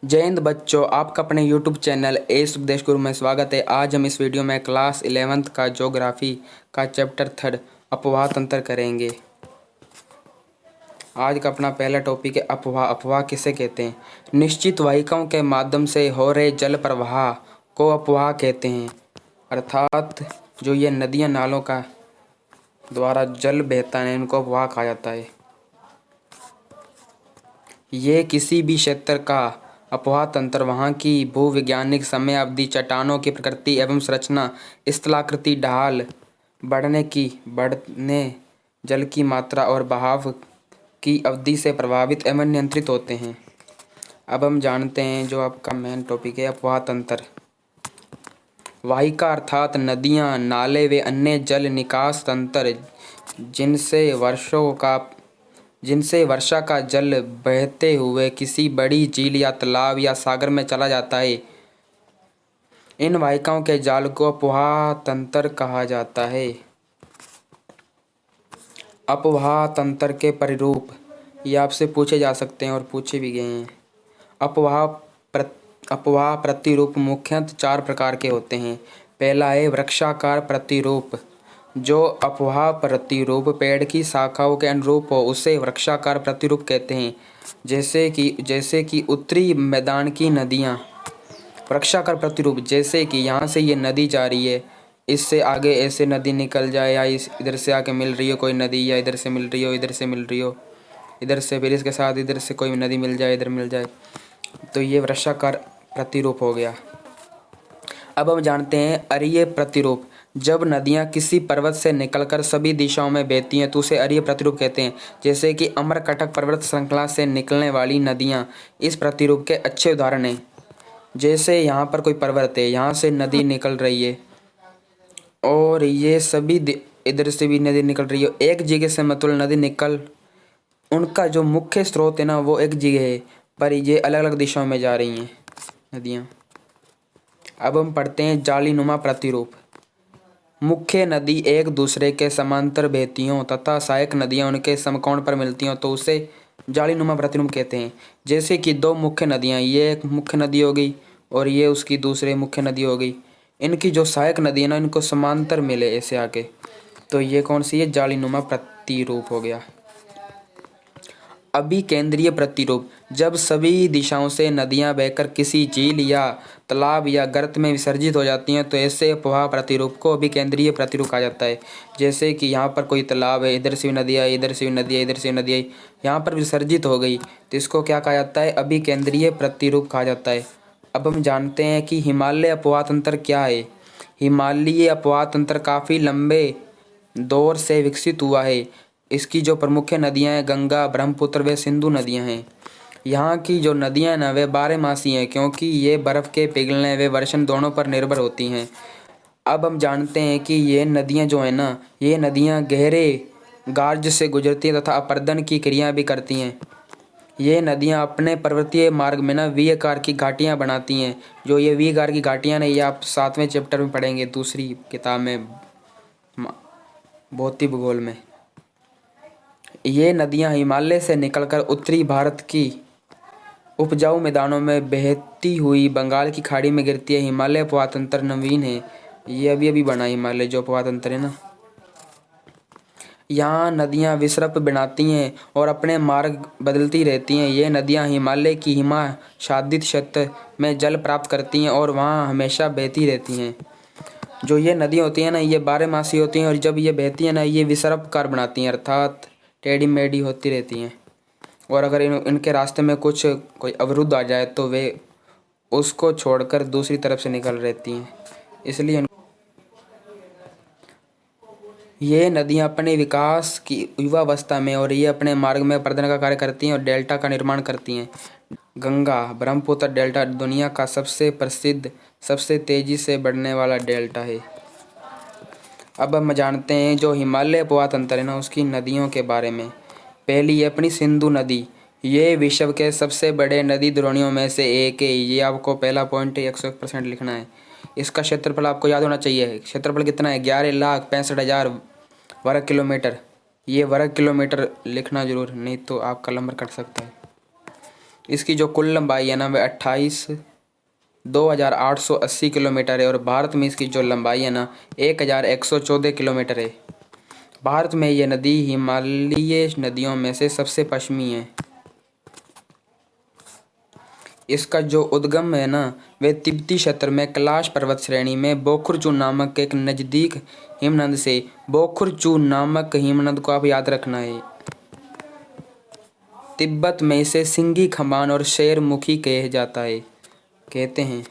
जय हिंद बच्चों, आपका अपने YouTube चैनल ए सुखदेश गुरु में स्वागत है। आज हम इस वीडियो में क्लास 11th का ज्योग्राफी का चैप्टर 3 अपवाह तंत्र करेंगे। आज का अपना पहला टॉपिक है अपवाह। अपवाह किसे कहते हैं? निश्चित वाहिकाओं के माध्यम से हो रहे जल प्रवाह को अपवाह कहते हैं। अर्थात जो ये नदियाँ नालों का द्वारा जल बहता है इनको अपवाह कहा जाता है। ये किसी भी क्षेत्र का अपवाह तंत्र वहाँ की भूविज्ञानिक समय अवधि, चट्टानों की प्रकृति एवं संरचना, स्थलाकृति, ढाल, बढ़ने जल की मात्रा और बहाव की अवधि से प्रभावित एवं नियंत्रित होते हैं। अब हम जानते हैं जो आपका मेन टॉपिक है अपवाह तंत्र। वाहिका अर्थात नदियाँ, नाले व अन्य जल निकास तंत्र जिनसे वर्षा का जल बहते हुए किसी बड़ी झील या तालाब या सागर में चला जाता है। इन वाहिकाओं के जाल को अपवाह तंत्र कहा जाता है। अपवाह तंत्र के परिरूप ये आपसे पूछे जा सकते हैं और पूछे भी गए हैं। अपवाह प्रतिरूप मुख्यतः 4 प्रकार के होते हैं। पहला है वृक्षाकार प्रतिरूप। जो अपवाह प्रतिरूप पेड़ की शाखाओं के अनुरूप हो उसे वृक्षाकार प्रतिरूप कहते हैं। जैसे कि उत्तरी मैदान की नदियाँ। वृक्षाकार प्रतिरूप जैसे कि यहाँ से ये नदी जा रही है, इससे आगे ऐसे नदी निकल जाए, या इधर से आके मिल रही हो कोई नदी, या इधर से मिल रही हो, इधर से मिल रही हो, इधर से फिर इसके साथ इधर से कोई नदी मिल जाए, इधर मिल जाए, तो ये वृक्षाकार प्रतिरूप हो गया। अब हम जानते हैं अरीय प्रतिरूप। जब नदियाँ किसी पर्वत से निकलकर सभी दिशाओं में बहती हैं तो उसे अरीय प्रतिरूप कहते हैं। जैसे कि अमरकटक पर्वत श्रृंखला से निकलने वाली नदियाँ इस प्रतिरूप के अच्छे उदाहरण हैं। जैसे यहाँ पर कोई पर्वत है, यहाँ से नदी निकल रही है और ये सभी इधर से भी नदी निकल रही है। एक जगह से मतलब नदी निकल, उनका जो मुख्य स्रोत है ना वो एक जगह है, पर ये अलग अलग दिशाओं में जा रही हैं नदियाँ। अब हम पढ़ते हैं जालीनुमा प्रतिरूप। मुख्य नदी एक दूसरे के समांतर बहती हों तथा सहायक नदियाँ उनके समकोण पर मिलती हों तो उसे जालीनुमा प्रतिरूप कहते हैं। जैसे कि 2 मुख्य नदियाँ, ये एक मुख्य नदी हो गई और ये उसकी दूसरी मुख्य नदी हो गई। इनकी जो सहायक नदी है ना इनको समांतर मिले ऐसे आके, तो ये कौन सी है? जालीनुमा प्रतिरूप हो गया। अभिकेंद्रीय प्रतिरूप। जब सभी दिशाओं से नदियां बहकर किसी झील या तालाब या गर्त में विसर्जित हो जाती हैं तो ऐसे अपवाह प्रतिरूप को अभिकेंद्रीय प्रतिरूप कहा जाता है। जैसे कि यहाँ पर कोई तालाब है, इधर से भी नदी आई, इधर से भी नदी आई, इधर से भी नदी आई, यहाँ पर विसर्जित हो गई तो इसको क्या कहा जाता है? अभिकेंद्रीय प्रतिरूप कहा जाता है। अब हम जानते हैं कि हिमालय अपवाह तंत्र क्या है। हिमालयी अपवाह तंत्र काफ़ी लंबे दौर से विकसित हुआ है। इसकी जो प्रमुख नदियाँ हैं गंगा, ब्रह्मपुत्र व सिंधु नदियाँ हैं। यहाँ की जो नदियाँ ना वे 12मासी हैं क्योंकि ये बर्फ़ के पिघलने व वर्षण दोनों पर निर्भर होती हैं। अब हम जानते हैं कि ये नदियाँ जो हैं ना, ये नदियाँ गहरे गार्ज से गुजरती हैं तथा अपरदन की क्रिया भी करती हैं। ये नदियाँ अपने पर्वतीय मार्ग में ना वी आकार की घाटियाँ बनाती हैं। जो ये वी आकार की घाटियाँ ना ये आप 7वें चैप्टर में पढ़ेंगे, दूसरी किताब में, भौतिक भूगोल में। ये नदियाँ हिमालय से निकलकर उत्तरी भारत की उपजाऊ मैदानों में बहती हुई बंगाल की खाड़ी में गिरती है। हिमालय अपवाह तंत्र नवीन है, ये अभी बना हिमालय जो अपवाह तंत्र है ना। यहाँ नदियाँ विसर्प बनाती हैं और अपने मार्ग बदलती रहती हैं। ये नदियाँ हिमालय की हिमाच्छादित क्षेत्र में जल प्राप्त करती हैं और वहाँ हमेशा बहती रहती हैं। जो ये नदियाँ होती हैं ना ये 12मासी होती हैं और जब ये बहती हैं ना ये विसर्पकार बनाती हैं, अर्थात टेढ़ी मेढ़ी होती रहती हैं। और अगर इनके रास्ते में कोई अवरुद्ध आ जाए तो वे उसको छोड़कर दूसरी तरफ से निकल रहती हैं। इसलिए ये नदियाँ अपने विकास की युवावस्था में और ये अपने मार्ग में प्रदन का कार्य करती हैं और डेल्टा का निर्माण करती हैं। गंगा ब्रह्मपुत्र डेल्टा दुनिया का सबसे प्रसिद्ध, सबसे तेजी से बढ़ने वाला डेल्टा है। अब हम जानते हैं जो हिमालय अपवाह तंत्र है ना उसकी नदियों के बारे में। पहली है अपनी सिंधु नदी। ये विश्व के सबसे बड़े नदी द्रोणियों में से एक है। ये आपको पहला पॉइंट 101% लिखना है। इसका क्षेत्रफल आपको याद होना चाहिए। क्षेत्रफल कितना है? 11,65,000 वर्ग किलोमीटर। ये वर्ग किलोमीटर लिखना जरूर, नहीं तो आपका नंबर कट सकता है। इसकी जो कुल लंबाई है ना वह 28,880 किलोमीटर है और भारत में इसकी जो लंबाई है ना 1,114 किलोमीटर है। भारत में यह नदी हिमालयी नदियों में से सबसे पश्चिमी है। इसका जो उद्गम है ना वह तिब्बती क्षेत्र में कैलाश पर्वत श्रेणी में बोखुरचू नामक एक नजदीक हिमनद से। बोखुरचू नामक हिमनद को आप याद रखना है। तिब्बत में इसे सिंगी खमान और शेरमुखी कहे जाता है कहते हैं।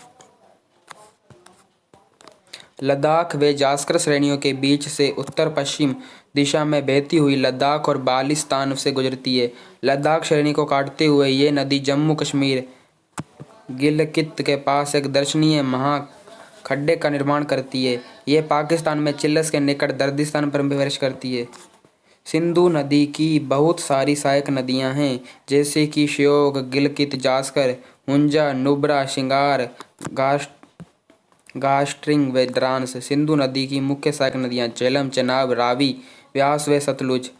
लद्दाख व जास्कर श्रेणियों के बीच से उत्तर पश्चिम दिशा में बहती हुई लद्दाख और बाल्टिस्तान से गुजरती है। लद्दाख श्रेणी को काटते हुए ये नदी जम्मू कश्मीर गिलगित के पास एक दर्शनीय महाखड्डे का निर्माण करती है। ये पाकिस्तान में चिल्स के निकट दर्दिस्तान पर प्रवेश करती है। सिंधु नदी की बहुत सारी सहायक नदियां हैं जैसे कि श्योक, गिलगित, जास्कर, हुंजा, नुब्रा, शिंगार, गास्ट्रिंग व द्रास। सिंधु नदी की मुख्य सहायक नदियां झेलम, चेनाब, रावी, व्यास व सतलुज।